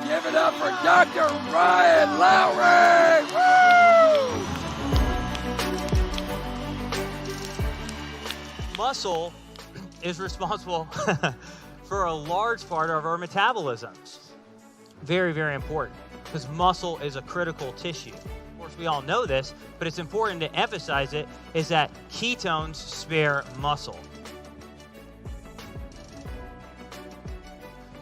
Give it up for Dr. Ryan Lowry! Woo! Muscle is responsible for a large part of our metabolisms. Very, very important, because muscle is a critical tissue. Of course, we all know this, but it's important to emphasize it, is that ketones spare muscle.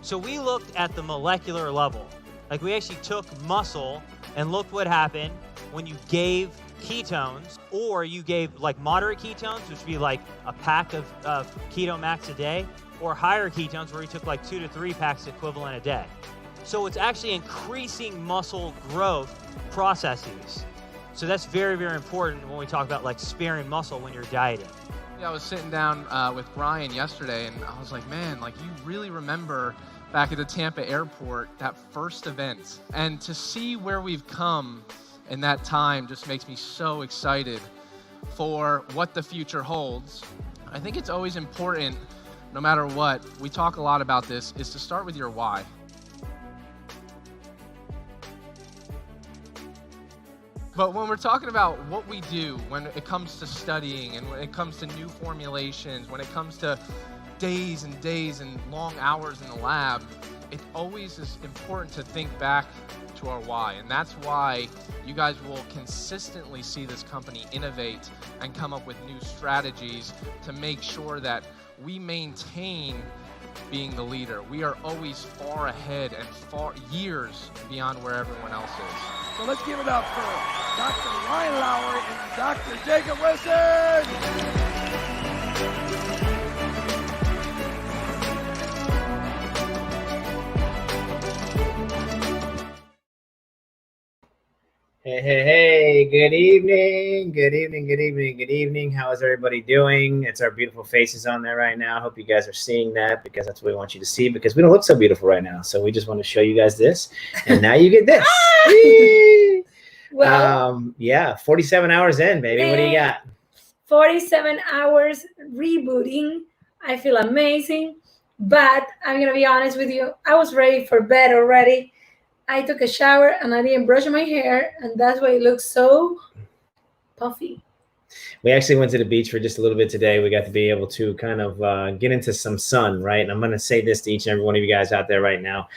So we looked at the molecular level. Like, we actually took muscle and looked what happened when you gave ketones, or you gave like moderate ketones, which would be like a pack of Keto Max a day, or higher ketones where you took like 2 to 3 packs equivalent a day. So it's actually increasing muscle growth processes. So that's very, very important when we talk about like sparing muscle when you're dieting. Yeah, I was sitting down with Brian yesterday, and I was like, man, like, you really remember back at the Tampa airport, that first event. And to see where we've come in that time just makes me so excited for what the future holds. I think it's always important, no matter what, we talk a lot about this, is to start with your why. But when we're talking about what we do when it comes to studying and when it comes to new formulations, when it comes to days and days and long hours in the lab, it always is important to think back to our why. And that's why you guys will consistently see this company innovate and come up with new strategies to make sure that we maintain being the leader. We are always far ahead and far years beyond where everyone else is. So let's give it up for Dr. Ryan Lowry and Dr. Jacob Wilson! Hey, good evening, good evening, good evening, good evening. How is everybody doing? It's our beautiful faces on there right now. I hope you guys are seeing that, because that's what we want you to see, because we don't look so beautiful right now. So we just want to show you guys this, and now you get this. Well, yeah, 47 hours in, baby. What do you got? 47 hours rebooting. I feel amazing, but I'm going to be honest with you. I was ready for bed already. I took a shower and I didn't brush my hair, and that's why it looks so puffy. We actually went to the beach for just a little bit today. We got to be able to kind of get into some sun, right? And I'm going to say this to each and every one of you guys out there right now.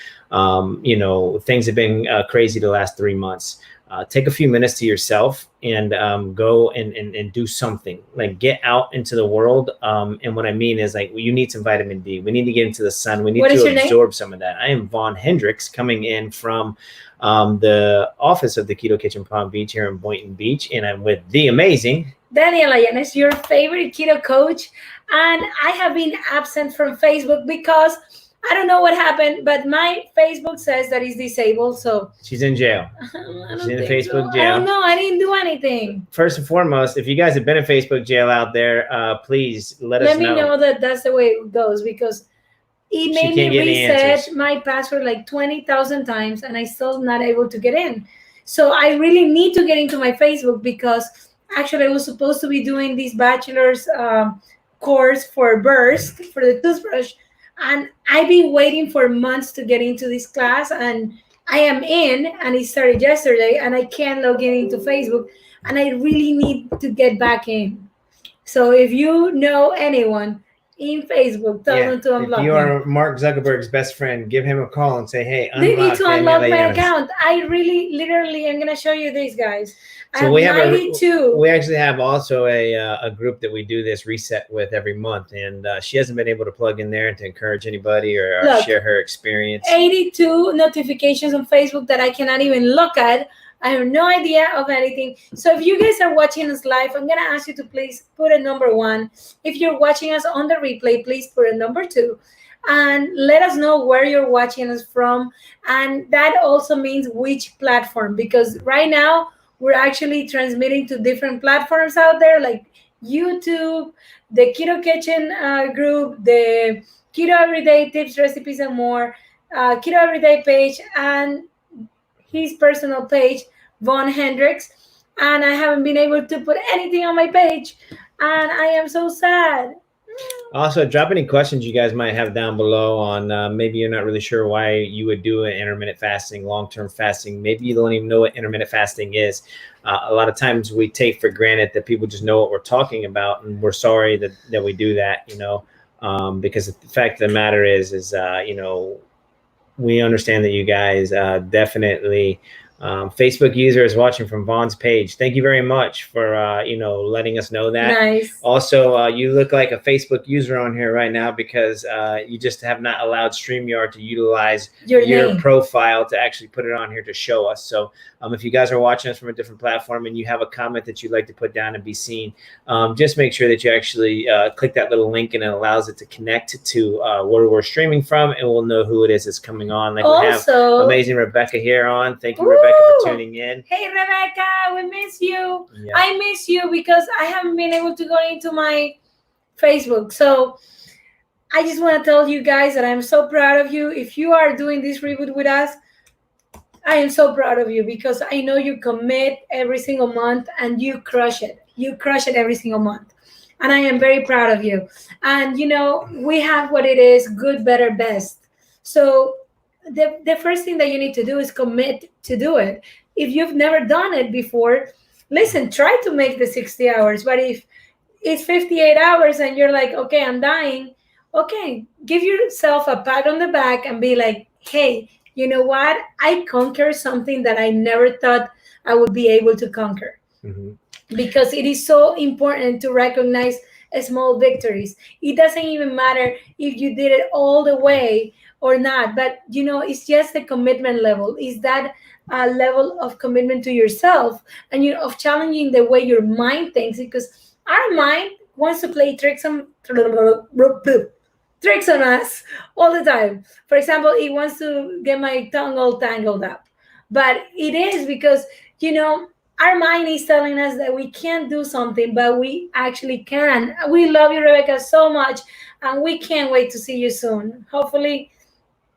You know, things have been crazy the last 3 months. Take a few minutes to yourself and go and do something. Like, get out into the world. And what I mean is, like, you need some vitamin D. We need to get into the sun. We need to absorb some of that. I am Vaughn Hendricks, coming in from the office of the Keto Kitchen Palm Beach here in Boynton Beach. And I'm with the amazing Daniela Llanes, your favorite keto coach. And I have been absent from Facebook because I don't know what happened, but my Facebook says that it's disabled. So she's in jail. She's in Facebook jail. I don't know. I didn't do anything. First and foremost, if you guys have been in Facebook jail out there, please let us know. Let me know that that's the way it goes, because it made me reset my password like 20,000 times, and I still not able to get in. So I really need to get into my Facebook, because actually I was supposed to be doing this bachelor's course for Burst for the toothbrush. And I've been waiting for months to get into this class, and I am in, and it started yesterday, and I can't log in into Facebook, and I really need to get back in. So if you know anyone in Facebook, tell them to unblock me. If you are Mark Zuckerberg's best friend, give him a call and say, hey, they need to unlock my account. I really, literally, I'm going to show you these guys. So we have 92. We actually have also a group that we do this reset with every month, and she hasn't been able to plug in there to encourage anybody or share her experience. 82 notifications on Facebook that I cannot even look at. I have no idea of anything. So if you guys are watching us live, I'm going to ask you to please put a number 1. If you're watching us on the replay, please put a number 2. And let us know where you're watching us from. And that also means which platform, because right now we're actually transmitting to different platforms out there, like YouTube, the Keto Kitchen group, the Keto Everyday Tips, Recipes, and More, Keto Everyday page, and his personal page, Vaughn Hendricks. And I haven't been able to put anything on my page, and I am so sad. Also, drop any questions you guys might have down below on maybe you're not really sure why you would do an intermittent fasting, long-term fasting. Maybe you don't even know what intermittent fasting is. A lot of times we take for granted that people just know what we're talking about, and we're sorry that we do that, because the fact of the matter is we understand that you guys definitely. Facebook user is watching from Vaughn's page. Thank you very much for letting us know that. Nice. Also, you look like a Facebook user on here right now because you just have not allowed StreamYard to utilize your profile to actually put it on here to show us. So if you guys are watching us from a different platform and you have a comment that you'd like to put down and be seen, just make sure that you actually click that little link, and it allows it to connect to where we're streaming from, and we'll know who it is that's coming on. Like we have amazing Rebecca here on. Thank you, Rebecca, for tuning in. Hey, Rebecca, we miss you. Yeah. I miss you because I haven't been able to go into my Facebook. So I just want to tell you guys that I'm so proud of you. If you are doing this reboot with us, I am so proud of you because I know you commit every single month and you crush it. You crush it every single month. And I am very proud of you. And, we have what it is, good, better, best. So the first thing that you need to do is commit to do it. If you've never done it before, listen, try to make the 60 hours. But if it's 58 hours and you're like, okay, I'm dying, okay, give yourself a pat on the back and be like, hey, you know what? I conquered something that I never thought I would be able to conquer. Mm-hmm. Because it is so important to recognize small victories. It doesn't even matter if you did it all the way or not, but it's just the commitment level. Is that a level of commitment to yourself and of challenging the way your mind thinks, because our mind wants to play tricks on us all the time. For example, it wants to get my tongue all tangled up, but it is because our mind is telling us that we can't do something, but we actually can. We love you, Rebecca, so much, and we can't wait to see you soon. Hopefully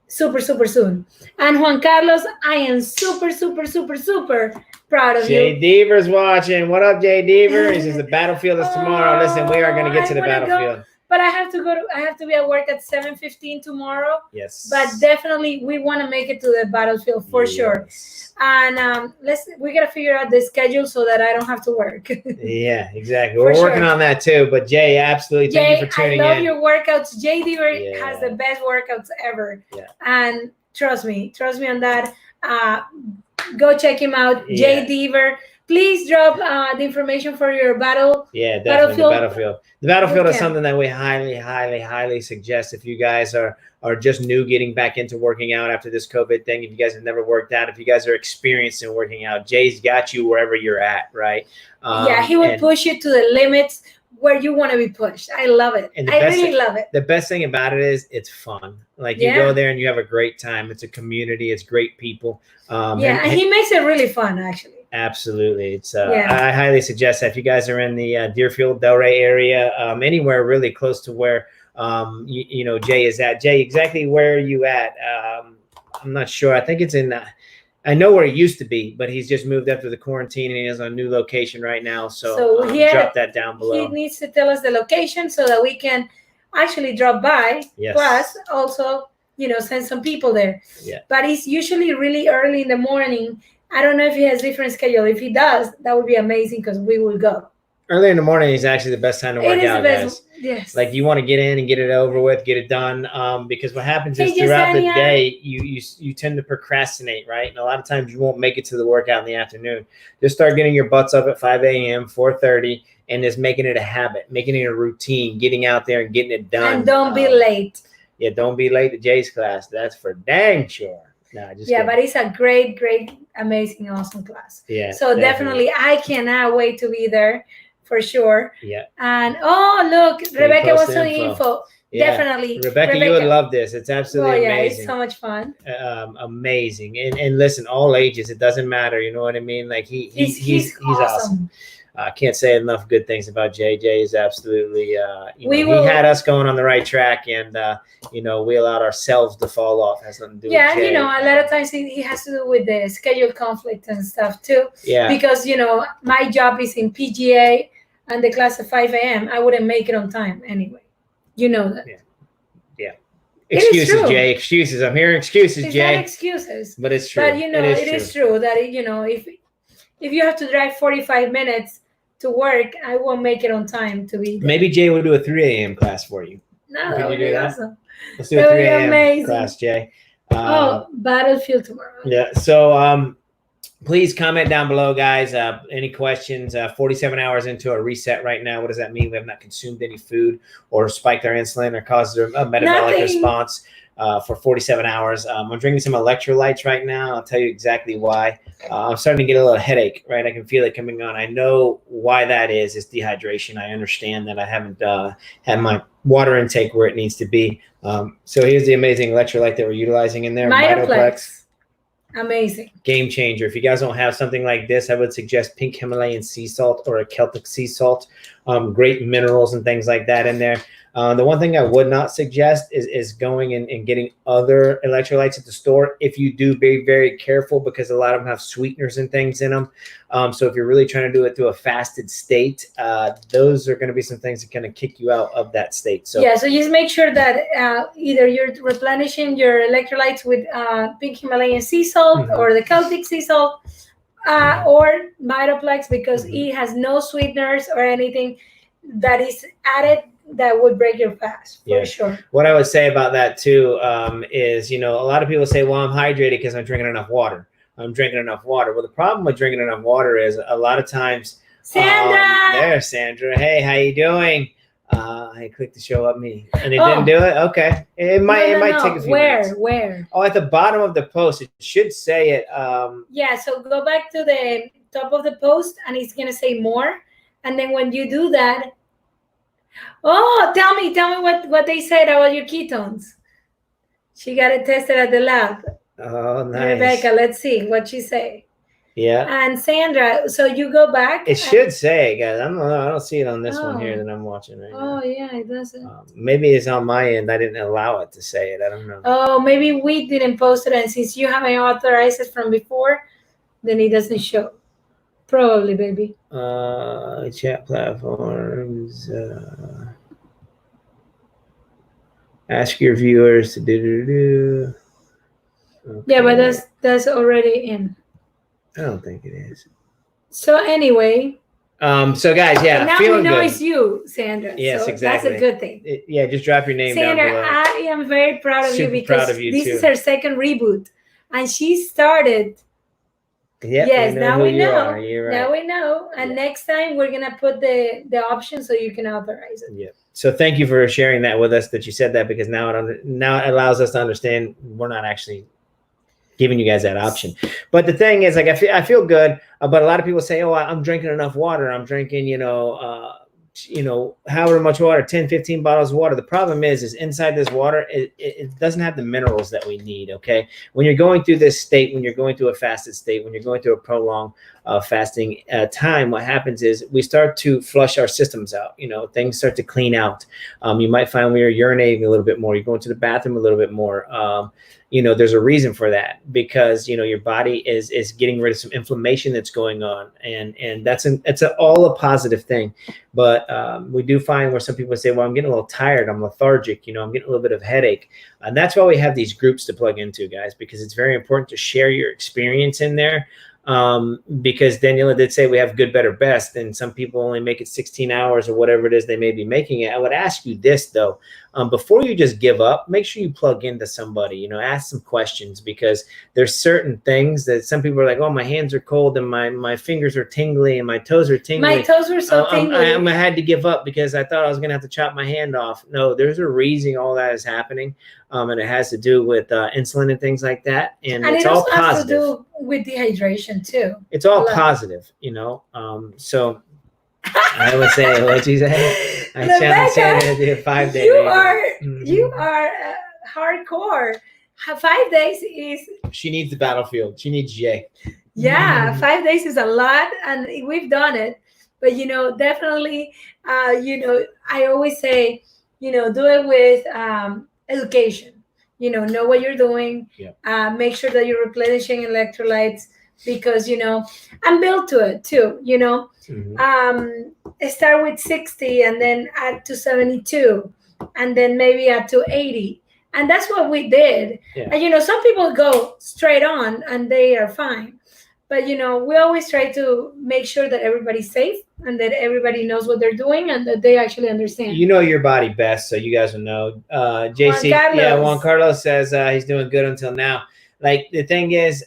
super, super soon. And Juan Carlos, I am super, super, super, super proud of you. Jay Deaver's watching. What up, Jay Deaver? He says the battlefield is tomorrow. Listen, we are going to get to the battlefield. But I have to be at work at 7:15 tomorrow. Yes. But definitely we want to make it to the battlefield for sure. And we gotta figure out the schedule so that I don't have to work. Yeah, exactly. We're working on that too. But Jay, absolutely, thank you for tuning in. I love your workouts. Jay Deaver has the best workouts ever. Yeah. And trust me on that. Go check him out, Jay Deaver. Please drop the information for your battle. Yeah, definitely. The battlefield. The battlefield is something that we highly, highly, highly suggest if you guys are just new getting back into working out after this COVID thing. If you guys have never worked out, if you guys are experienced in working out, Jay's got you wherever you're at, right? He will push you to the limits where you want to be pushed. I love it. I really love it. The best thing about it is it's fun. Like you go there and you have a great time. It's a community. It's great people. And he makes it really fun, actually. Absolutely. It's I highly suggest that if you guys are in the Deerfield, Delray area, anywhere really close to where Jay is at. Jay, exactly where are you at? I'm not sure. I think it's in I know where he used to be, but he's just moved after the quarantine and he is on a new location right now. So drop that down below. He needs to tell us the location so that we can actually drop by. Yes. Plus also, send some people there. Yeah. But it's usually really early in the morning. I don't know if he has different schedule. If he does, that would be amazing because we will go. Early in the morning is actually the best time to work out, guys. Yes. Like you want to get in and get it over with, get it done. Because what happens is throughout the day, you tend to procrastinate, right? And a lot of times you won't make it to the workout in the afternoon. Just start getting your butts up at 5 a.m., 4:30, and just making it a habit, making it a routine, getting out there and getting it done. And don't be late. Yeah, don't be late to Jay's class. That's for dang sure. No, just kidding. But it's a great, great, amazing, awesome class. Yeah. So definitely I cannot wait to be there for sure. Yeah. And look, Rebecca wants some info. Yeah. Definitely. Rebecca, you would love this. It's absolutely amazing. It's so much fun. Amazing. And listen, all ages, it doesn't matter. You know what I mean? Like he's awesome. I can't say enough good things about Jay. Jay is absolutely, he had us going on the right track, and we allowed ourselves to fall off. It has nothing to do with Jay. A lot of times he has to do with the schedule conflict and stuff too. Yeah. Because my job is in PGA and the class at 5 a.m. I wouldn't make it on time anyway. You know that. Yeah. It is Excuses, true. Jay. Excuses. I'm hearing excuses, It's Jay. not excuses. But it's true. But you know, it is true that if you have to drive 45 minutes to work, I won't make it on time to be there. Maybe Jay will do a 3 a.m. class for you. No, Can that you would do be that? awesome. Let's do a That would 3 be a.m. amazing. class, Jay. Battlefield tomorrow. Yeah. So please comment down below, guys. Any questions? 47 hours into a reset right now. What does that mean? We have not consumed any food or spiked our insulin or caused a metabolic response for 47 hours. I'm drinking some electrolytes right now. I'll tell you exactly why. I'm starting to get a little headache, right? I can feel it coming on. I know why that is. It's dehydration. I understand that I haven't had my water intake where it needs to be. So here's the amazing electrolyte that we're utilizing in there. Mitoplex. Amazing. Game changer. If you guys don't have something like this, I would suggest pink Himalayan sea salt or a Celtic sea salt. Great minerals and things like that in there. The one thing I would not suggest is going and getting other electrolytes at the store. If you do, be very careful because a lot of them have sweeteners and things in them. So if you're really trying to do it through a fasted state, those are going to be some things that kind of kick you out of that state. So yeah, so just make sure that either you're replenishing your electrolytes with pink Himalayan sea salt or the Celtic sea salt or Mitoplex because it has no sweeteners or anything that is added that would break your fast for sure. What I would say about that too is, a lot of people say, well, I'm hydrated because I'm drinking enough water. I'm drinking enough water. Well, the problem with drinking enough water is a lot of times. Sandra! There's Sandra. Hey, how you doing? I clicked to show up me. And it didn't do it? Okay. It might take a few minutes. Where? Oh, at the bottom of the post, it should say it. Yeah, so go back to the top of the post and it's going to say more. And then when you do that, tell me what they said about your ketones. She got it tested at the lab. Oh, nice. Rebecca, let's see what she say. Yeah. And Sandra, so you go back. It should say, guys. I don't see it on this one here that I'm watching right now. Oh, yeah, it doesn't. Maybe it's on my end. I didn't allow it to say it. I don't know. Oh, maybe we didn't post it. And since you haven't authorized it from before, then it doesn't show. Probably, baby. Chat platforms. Ask your viewers to do. Okay. Yeah, but that's already in. I don't think it is. So anyway. So guys, yeah. Now we know it's you, Sandra. Yes, so exactly. That's a good thing. Just drop your name Sandra, down below. I am very proud of you because this is her second reboot, and she started. Yep, yes, now we know. You're right. Now we know, and next time we're gonna put the option so you can authorize it. Yeah. So thank you for sharing that with us. That you said that because now it allows us to understand we're not actually giving you guys that option. But the thing is, like, I feel good. But a lot of people say, "Oh, I'm drinking enough water. I'm drinking, however much water, 10, 15 bottles of water." The problem is inside this water, it doesn't have the minerals that we need. Okay. When you're going through this state, when you're going through a fasted state, when you're going through a prolonged fasting time, what happens is we start to flush our systems out. Things start to clean out. You might find we are urinating a little bit more. You're going to the bathroom a little bit more. There's a reason for that because, your body is getting rid of some inflammation that's going on. And it's all a positive thing. But we do find where some people say, well, I'm getting a little tired. I'm lethargic. I'm getting a little bit of headache. And that's why we have these groups to plug into, guys, because it's very important to share your experience in there. Because Daniela did say we have good, better, best, and some people only make it 16 hours or whatever it is they may be making it. I would ask you this though, before you just give up, make sure you plug into somebody, ask some questions because there's certain things that some people are like, oh, my hands are cold and my fingers are tingly and my toes are tingly. My toes were so tingly. I had to give up because I thought I was going to have to chop my hand off. No, there's a reason all that is happening. And it has to do with insulin and things like that. And it's all positive. Has to do with dehydration too. It's all positive, So I would say, what'd you say? I challenge Sandra to do a 5-day. You are hardcore. 5 days is. She needs the battlefield. She needs Jay. Yeah, 5 days is a lot, and we've done it. But definitely, I always say, do it with education. Know what you're doing. Yeah. Make sure that you're replenishing electrolytes because and build to it too. Start with 60 and then add to 72. and then maybe at 280. And that's what we did. Yeah. And some people go straight on and they are fine. But we always try to make sure that everybody's safe and that everybody knows what they're doing and that they actually understand. You know your body best, so you guys will know. JC, Juan Carlos says he's doing good until now. Like, the thing is,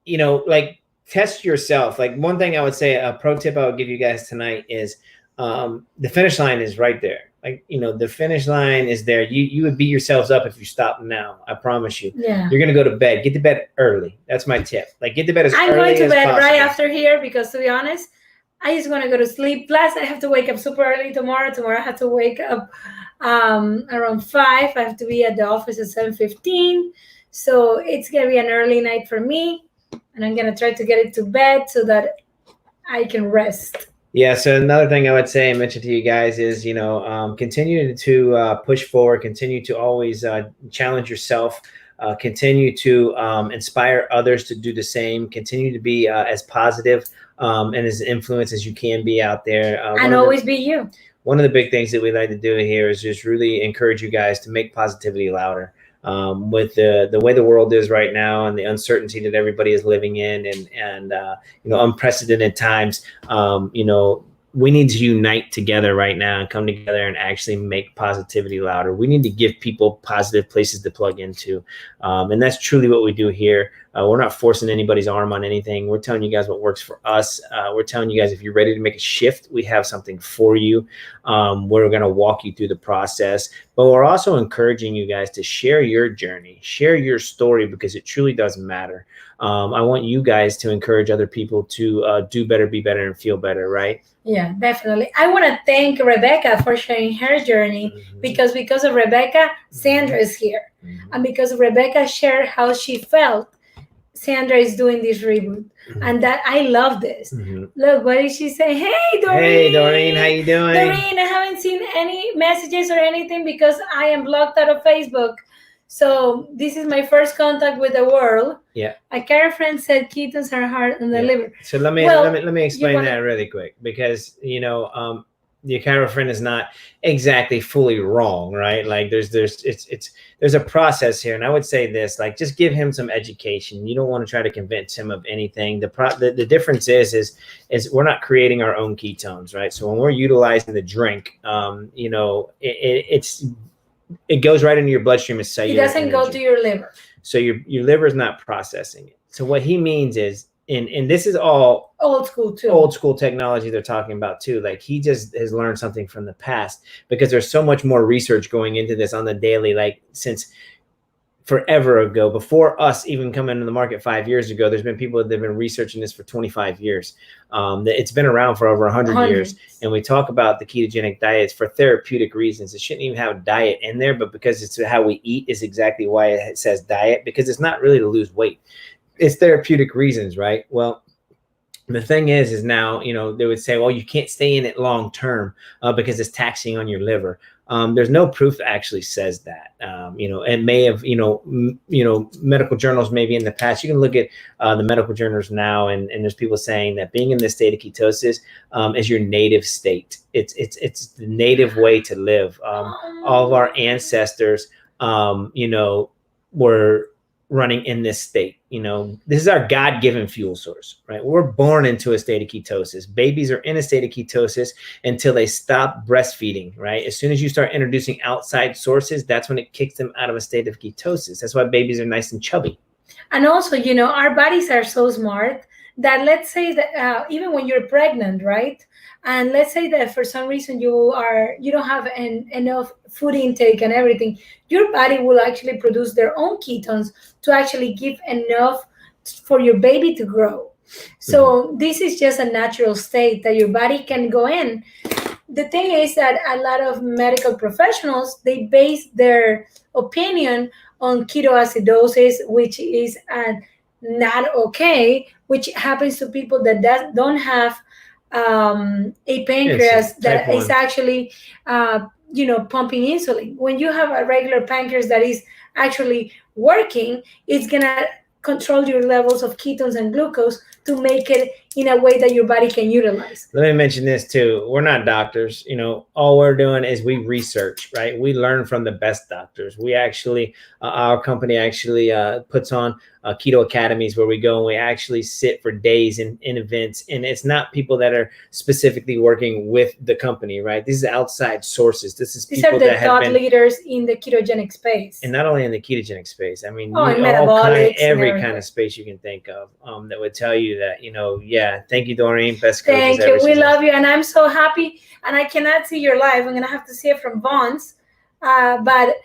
like, test yourself. Like, one thing I would say, a pro tip I would give you guys tonight is the finish line is right there. Like, the finish line is there. You would beat yourselves up if you stop now. I promise you. Yeah. You're gonna go to bed. Get to bed early. That's my tip. Like, get to bed as early as possible. I'm going to bed right after here because, to be honest, I just want to go to sleep. Plus, I have to wake up super early tomorrow. Tomorrow, I have to wake up around 5. I have to be at the office at 7:15. So it's gonna be an early night for me, and I'm gonna try to get it to bed so that I can rest. Yeah. So another thing I would say and mention to you guys is, continue to push forward, continue to always challenge yourself, continue to inspire others to do the same, continue to be as positive and as influenced as you can be out there. And always be you. One of the big things that we like to do here is just really encourage you guys to make positivity louder. With the way the world is right now and the uncertainty that everybody is living in and unprecedented times, we need to unite together right now and come together and actually make positivity louder. We need to give people positive places to plug into. And that's truly what we do here. We're not forcing anybody's arm on anything. We're telling you guys what works for us. We're telling you guys, if you're ready to make a shift, we have something for you. We're going to walk you through the process, but we're also encouraging you guys to share your journey, share your story, because it truly does matter. I want you guys to encourage other people to do better, be better, and feel better, right? Yeah, definitely. I want to thank Rebecca for sharing her journey, because of Rebecca, Sandra is here. And because Rebecca shared how she felt, Sandra is doing this reboot. And that I love this. Look, what did she say? Hey, Doreen. Hey, Doreen, how you doing? Doreen, I haven't seen any messages or anything because I am blocked out of Facebook. So this is my first contact with the world. Yeah. A care friend said ketones are hard on the liver. So let me explain that really quick, because the care friend is not exactly fully wrong, right? Like, there's a process here, and I would say this: like, just give him some education. You don't want to try to convince him of anything. The difference is we're not creating our own ketones, right? So when we're utilizing the drink, it goes right into your bloodstream as cellular. It doesn't go to your liver. So your liver is not processing it. So what he means is, and this is all old school too. Old school technology they're talking about too. Like, he just has learned something from the past, because there's so much more research going into this on the daily, like, since forever ago, before us even coming into the market 5 years ago. There's been people that have been researching this for 25 years. It's been around for over 100 years. And we talk about the ketogenic diets for therapeutic reasons. It shouldn't even have diet in there, but because it's how we eat is exactly why it says diet, because it's not really to lose weight. It's therapeutic reasons, right? Well, the thing is now, they would say, well, you can't stay in it long term because it's taxing on your liver. There's no proof that actually says that. It may have, medical journals maybe in the past. You can look at the medical journals now, and there's people saying that being in this state of ketosis is your native state. It's the native way to live. All of our ancestors, were running in this state. This is our God-given fuel source, right? We're born into a state of ketosis. Babies are in a state of ketosis until they stop breastfeeding, right? As soon as you start introducing outside sources, that's when it kicks them out of a state of ketosis. That's why babies are nice and chubby. And also, our bodies are so smart that, let's say that even when you're pregnant, right? And let's say that for some reason you don't have enough food intake and everything, your body will actually produce their own ketones to actually give enough for your baby to grow. So this is just a natural state that your body can go in. The thing is that a lot of medical professionals, they base their opinion on ketoacidosis, which is not okay, which happens to people that don't have a pancreas that is actually pumping insulin. When you have a regular pancreas that is actually working, it's gonna control your levels of ketones and glucose to make it in a way that your body can utilize. Let me mention this too. We're not doctors. All we're doing is we research, right? We learn from the best doctors. We actually, our company actually puts on keto academies where we go and we actually sit for days in events. And it's not people that are specifically working with the company, right? These are outside sources. These are the thought leaders in the ketogenic space. And not only in the ketogenic space. I mean, every kind of space you can think of that would tell you that, thank you, Doreen. Best coaches Thank you. We love you. And I'm so happy. And I cannot see your live. I'm going to have to see it from Vaughn's. But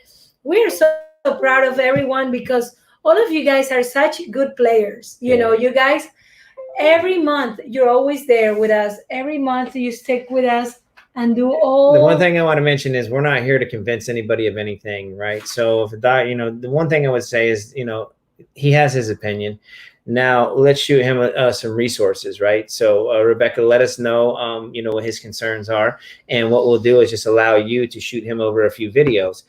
we're so proud of everyone because all of you guys are such good players. You guys, every month, you're always there with us. Every month, you stick with us and do all. The one thing I want to mention is we're not here to convince anybody of anything, right? So if the one thing I would say is, he has his opinion. Now let's shoot him some resources, right? So Rebecca, let us know, what his concerns are, and what we'll do is just allow you to shoot him over a few videos,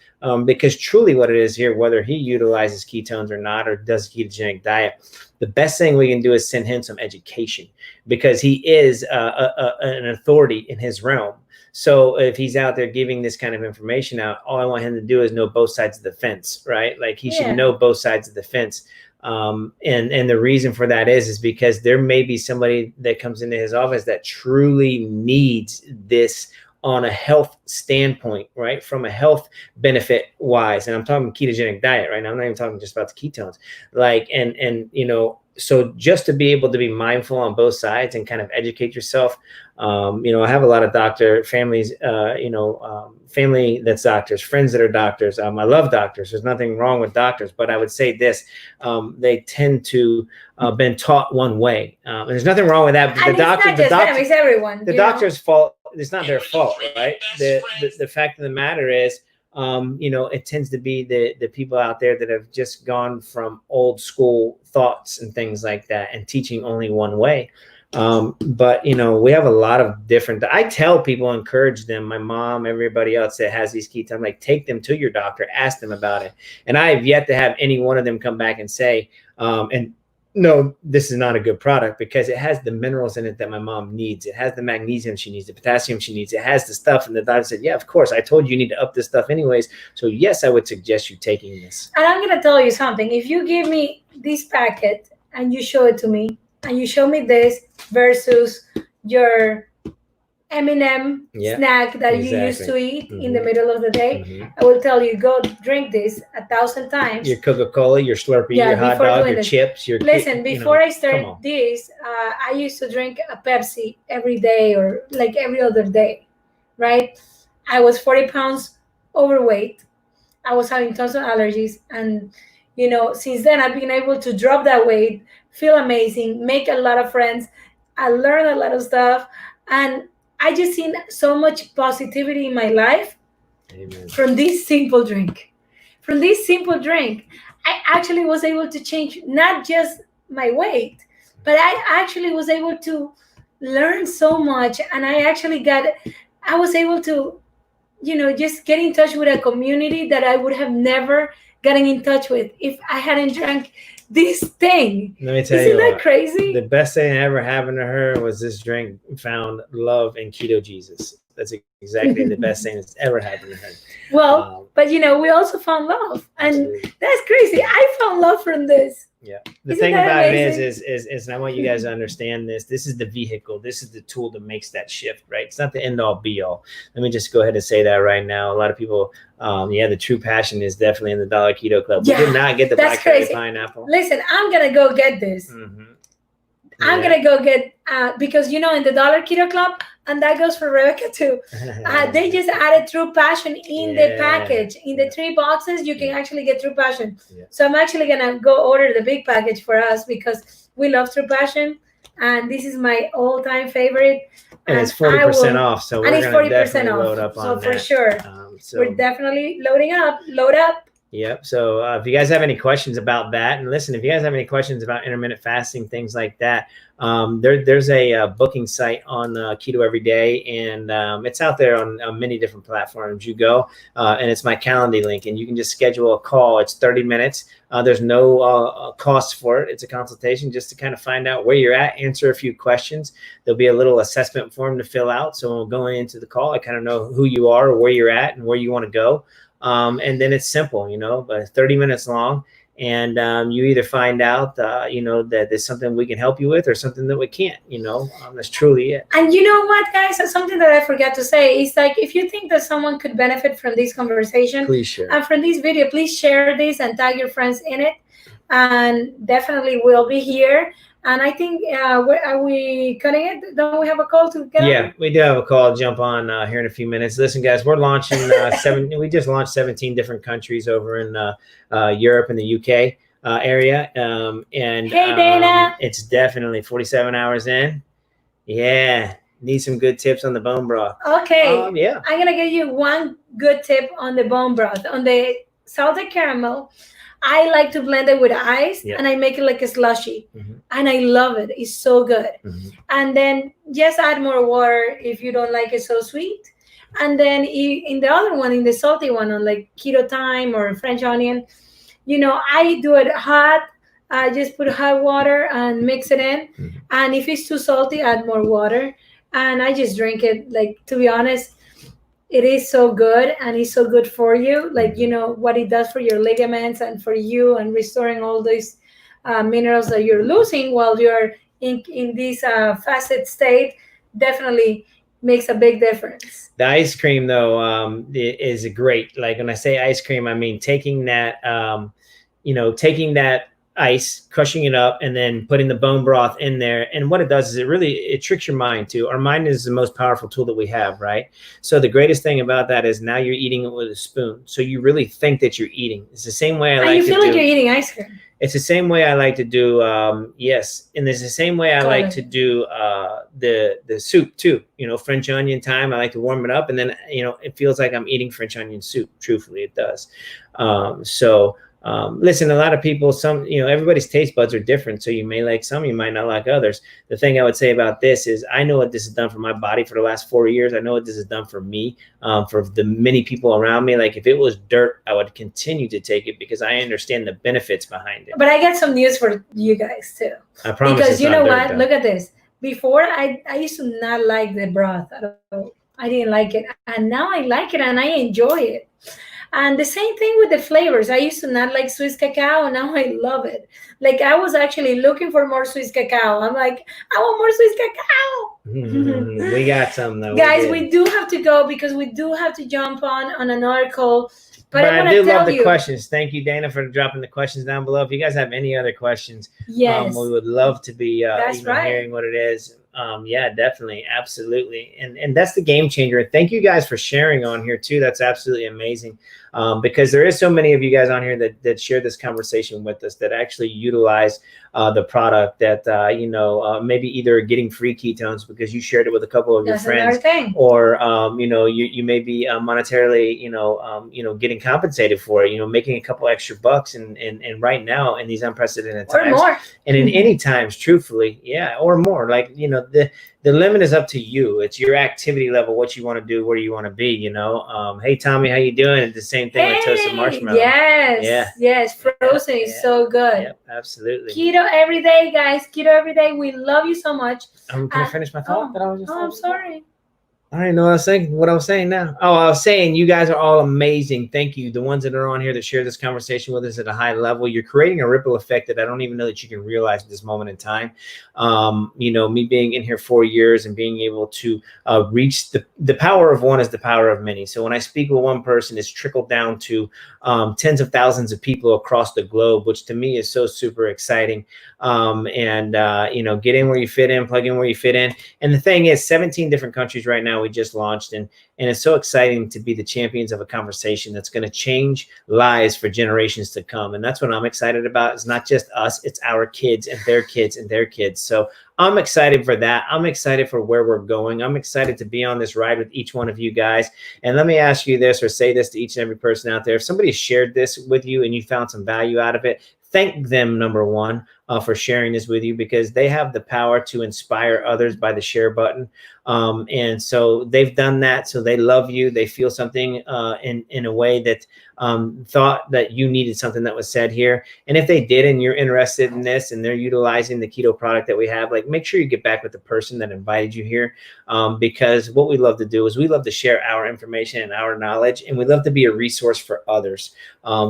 because truly, what it is here, whether he utilizes ketones or not, or does a ketogenic diet, the best thing we can do is send him some education because he is an authority in his realm. So if he's out there giving this kind of information out, all I want him to do is know both sides of the fence, right? Like he should know both sides of the fence. And the reason for that is because there may be somebody that comes into his office that truly needs this on a health standpoint, right? From a health benefit wise. And I'm talking ketogenic diet right now. I'm not even talking just about the ketones. So just to be able to be mindful on both sides and kind of educate yourself. I have a lot of families, family that's doctors, friends that are doctors. I love doctors. There's nothing wrong with doctors, but I would say this, they tend to been taught one way. There's nothing wrong with that. But it's everyone. The doctor's fault. It's not their fault, right? The fact of the matter is, it tends to be the people out there that have just gone from old school thoughts and things like that and teaching only one way. But we have a lot of different, I tell people, encourage them, my mom, everybody else that has these ketones, like take them to your doctor, ask them about it. And I have yet to have any one of them come back and say, no, this is not a good product because it has the minerals in it that my mom needs. It has the magnesium she needs, the potassium she needs. It has the stuff. And the doctor said, yeah, of course. I told you need to up this stuff anyways. So yes, I would suggest you taking this. And I'm going to tell you something. If you give me this packet and you show it to me and you show me this versus your M&M snack that you used to eat in the middle of the day, I will tell you, go drink this 1,000 times. Your Coca-Cola, your Slurpee, your hot dog, your chips. Listen, before I started this, I used to drink a Pepsi every day or like every other day, right? I was 40 pounds overweight. I was having tons of allergies. And, since then, I've been able to drop that weight, feel amazing, make a lot of friends. I learned a lot of stuff. And I just seen so much positivity in my life. Amen. From this simple drink. From this simple drink, I actually was able to change not just my weight, but I actually was able to learn so much. And I was able to, just get in touch with a community that I would have never gotten in touch with if I hadn't drank this thing. Let me tell you, isn't that crazy? The best thing that ever happened to her was this drink found love in Keto Jesus. That's exactly the best thing that's ever happened to her. Well, but we also found love, and absolutely. That's crazy. I found love from this. Yeah. The thing about it is, and I want you guys to understand this. This is the vehicle. This is the tool that makes that shift, right? It's not the end all be all. Let me just go ahead and say that right now. A lot of people, the true passion is definitely in the Dollar Keto Club. Yeah, we did not get the blackberry pineapple. Listen, I'm gonna go get this. I'm gonna go get because in the Dollar Keto Club, and that goes for Rebecca too. They just added True Passion in the package. In the 3 boxes, you can actually get True Passion. Yeah. So I'm actually gonna go order the big package for us because we love True Passion, and this is my all-time favorite. And it's 40% off, so we're gonna definitely load up on that. So for sure, we're definitely load up. Yep. So if you guys have any questions about that, and listen, if you guys have any questions about intermittent fasting, things like that, there's a booking site on Keto Every Day, and it's out there on many different platforms. You go, and it's my Calendly link, and you can just schedule a call. It's 30 minutes. There's no cost for it. It's a consultation just to kind of find out where you're at, answer a few questions. There'll be a little assessment form to fill out. So when we're going into the call, I kind of know who you are, or where you're at, and where you want to go. And then it's simple, but 30 minutes long. And you either find out, that there's something we can help you with, or something that we can't, that's truly it. And you know what, guys, something that I forgot to say is, like, if you think that someone could benefit from this conversation, Please share. And from this video, please share this and tag your friends in it. And definitely we'll be here. And I think, are we cutting it? Don't we have a call to get Yeah, we do have a call to jump on here in a few minutes. Listen, guys, we're launching we just launched 17 different countries over in Europe and the UK area. And Hey, Dana. It's definitely 47 hours in. Yeah, need some good tips on the bone broth. Okay. Yeah. I'm going to give you one good tip on the bone broth. On the salted caramel, I like to blend it with ice, and I make it like a slushy. And I love it. It's so good. And then just add more water if you don't like it so sweet. And then in the other one, in the salty one, on like keto thyme or French onion, I do it hot. I just put hot water and mix it in. And if it's too salty, add more water. And I just drink it. Like, to be honest, it is so good, and it's so good for you. Like, what it does for your ligaments and for you, and restoring all these minerals that you're losing while you're in this fasted state, definitely makes a big difference. The ice cream, though, is great. Like, when I say ice cream, I mean taking that, taking that ice, crushing it up, and then putting the bone broth in there. And what it does is it tricks your mind too. Our mind is the most powerful tool that we have, right? So the greatest thing about that is now you're eating it with a spoon. So you really think that you're eating. It's the same way you feel like you're eating ice cream. It's the same way I like to do, yes. And it's the same way I like to do the soup too. French onion thyme, I like to warm it up, and then, it feels like I'm eating French onion soup. Truthfully, it does. Listen, a lot of people, everybody's taste buds are different. So you may like some, you might not like others. The thing I would say about this is I know what this has done for my body for the last 4 years. I know what this has done for me, for the many people around me. Like, if it was dirt, I would continue to take it because I understand the benefits behind it. But I got some news for you guys too. I promise. Because you know what? Though. Look at this. Before, I used to not like the broth at all. I didn't like it. And now I like it and I enjoy it. And the same thing with the flavors. I used to not like Swiss cacao. Now I love it. Like, I was actually looking for more Swiss cacao. I'm like, I want more Swiss cacao. We got some, though. Guys, we do have to go because we do have to jump on another call. But I do love the questions. Thank you, Dana, for dropping the questions down below. If you guys have any other questions, yes, we would love to be right. hearing what it is. Yeah, definitely. Absolutely. And that's the game changer. Thank you guys for sharing on here too. That's absolutely amazing. Because there is so many of you guys on here that share this conversation with us, that actually utilize the product, that, maybe either getting free ketones because you shared it with a couple of your friends, or, you may be monetarily, getting compensated for it, making a couple extra bucks. And right now in these unprecedented times, or more. And in any times, truthfully, yeah, or more, like, the limit is up to you. It's your activity level, what you want to do, where you want to be, Hey, Tommy, how you doing? And the same thing with toasted marshmallow. Yes. Yeah. Yes. Frozen is so good. Yeah, absolutely. Keto every day, guys. Keto every day. We love you so much. Can I finish my thought that I was just I'm sorry. I don't even know what I was saying now. Oh, I was saying you guys are all amazing. Thank you. The ones that are on here that share this conversation with us at a high level, you're creating a ripple effect that I don't even know that you can realize at this moment in time. Me being in here 4 years and being able to reach the power of one is the power of many. So when I speak with one person, it's trickled down to tens of thousands of people across the globe, which to me is so super exciting. Get in where you fit in, plug in where you fit in. And the thing is, 17 different countries right now. now. We just launched, and it's so exciting to be the champions of a conversation that's going to change lives for generations to come. And that's what I'm excited about. It's not just us, it's our kids and their kids and their kids. So I'm excited for that. I'm excited for where we're going. I'm excited to be on this ride with each one of you guys. And let me ask you this, or say this to each and every person out there. If somebody shared this with you and you found some value out of it, thank them, number one, for sharing this with you, because they have the power to inspire others by the share button. And so they've done that. So they love you. They feel something in a way that thought that you needed something that was said here. And if they did, and you're interested in this, and they're utilizing the keto product that we have, like, make sure you get back with the person that invited you here, because what we love to do is we love to share our information and our knowledge, and we love to be a resource for others.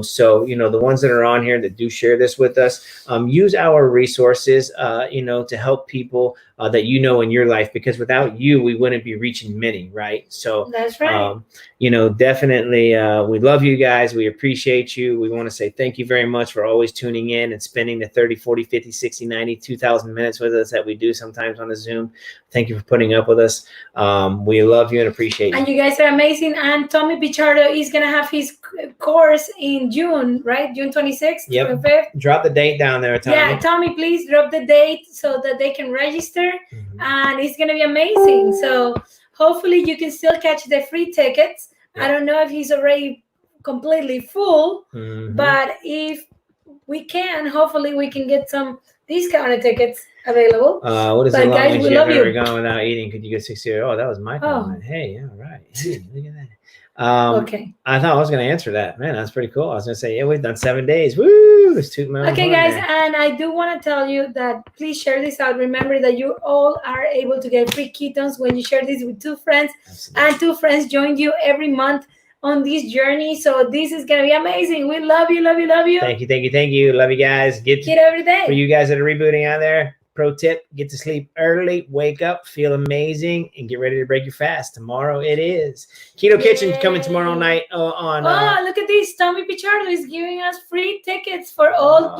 So, you know, the ones that are on here that do share this with us, use our resources, you know, to help people that you know in your life, because without you, we wouldn't be reaching many, right? So That's right. you know, definitely, we love you guys. We appreciate you. We want to say thank you very much for always tuning in and spending the 30, 40, 50, 60, 90, 2,000 minutes with us that we do sometimes on a Zoom. Thank you for putting up with us. We love you and appreciate you. And you guys are amazing. And Tommy Pichardo is going to have his course in June, right? June 26th, Yep. 25th. Drop the date down there, Tommy. Yeah, Tommy, please drop the date so that they can register. Mhm. And it's going to be amazing. So hopefully you can still catch the free tickets. Yeah. I don't know if he's already completely full, Mhm. but if we can, hopefully we can get some discounted tickets available. What is But the guys, longest we you've love ever you. gone without eating? Could you go 60? Oh, that was my comment. Hey, all right. Hey, look at that. Okay. I thought I was going to answer that. Man, that's pretty cool. I was going to say, yeah, we've done 7 days. Woo! Let's toot my own Okay, horn guys, there. and I do want to tell you that please share this out. Remember that you all are able to get free ketones when you share this with 2 friends, Absolutely. and 2 friends join you every month on this journey. So this is going to be amazing. We love you, love you, love you. Thank you, thank you, thank you. Love you guys. Keto every day. For you guys that are rebooting out there, pro tip, get to sleep early, wake up, feel amazing, and get ready to break your fast. Tomorrow it is. Keto Kitchen coming tomorrow night on look at this. Tommy Pichardo is giving us free tickets for all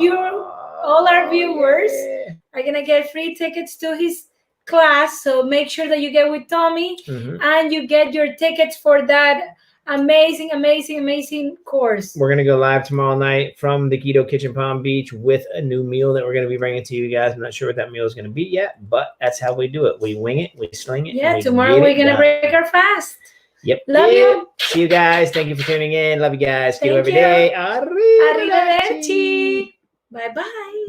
our viewers. Yeah. Are going to get free tickets to his class. So make sure that you get with Tommy Mhm. and you get your tickets for that amazing, amazing, amazing course. We're going to go live tomorrow night from the Keto Kitchen Palm Beach with a new meal that we're going to be bringing to you guys. I'm not sure what that meal is going to be yet, but that's how we do it. We wing it, we sling it. Yeah, and we tomorrow get we're it going to done. break our fast. Yep. Love you. See you guys. Thank you for tuning in. Love you guys. Thank Keto every you. day. Arrivederci. Bye-bye.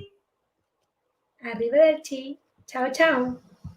Arrivederci. Ciao, ciao.